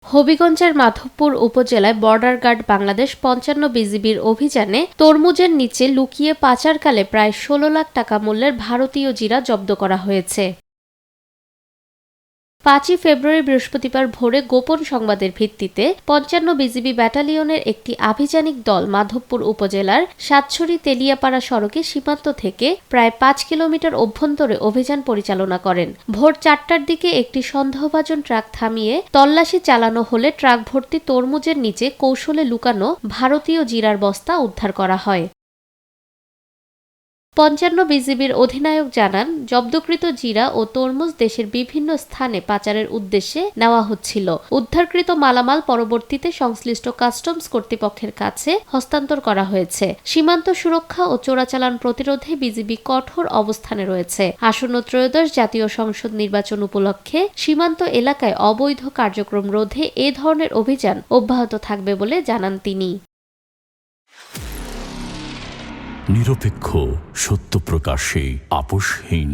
হবিগঞ্জের মাধবপুর উপজেলায় border guard Bangladesh ৫৫ বিজিবির অভিযানে তরমুজের নিচে লুকিয়ে পাচারকালে প্রায় ১৬ লাখ টাকা মূল্যের ভারতীয় জিরা জব্দ করা হয়েছে। ৫ই ফেব্রুয়ারি বৃহস্পতিবার ভোরে গোপন সংবাদের ভিত্তিতে ৫৫ বিজিবি ব্যাটালিয়নের একটি আভিযানিক দল মাধবপুর উপজেলার সাতছড়ি তেলিয়াপাড়া সড়কে সীমান্ত থেকে প্রায় ৫ কিলোমিটার অভ্যন্তরে অভিযান পরিচালনা করেন। ভোর ৪টার দিকে একটি সন্দেহভাজন ট্রাক থামিয়ে তল্লাশি চালানো হলে ট্রাক ভর্তি তরমুজের নিচে কৌশলে লুকানো ভারতীয় জিরার বস্তা উদ্ধার করা হয়। ৫৫ বিজিবির অধিনায়ক জানান, জব্দকৃত জিরা ও তরমুজ দেশের বিভিন্ন স্থানে পাচারের উদ্দেশ্যে নেওয়া হচ্ছিল। উদ্ধারকৃত মালামাল পরবর্তীতে সংশ্লিষ্ট কাস্টমস কর্তৃপক্ষের কাছে হস্তান্তর করা হয়েছে। সীমান্ত সুরক্ষা ও চোরাচালান প্রতিরোধে বিজিবি কঠোর অবস্থানে রয়েছে। আসন্ন ত্রয়োদশ জাতীয় সংসদ নির্বাচন উপলক্ষে সীমান্ত এলাকায় অবৈধ কার্যক্রম রোধে এ ধরনের অভিযান অব্যাহত থাকবে বলে জানান তিনি। নিরপেক্ষ, সত্য প্রকাশে আপোষহীন।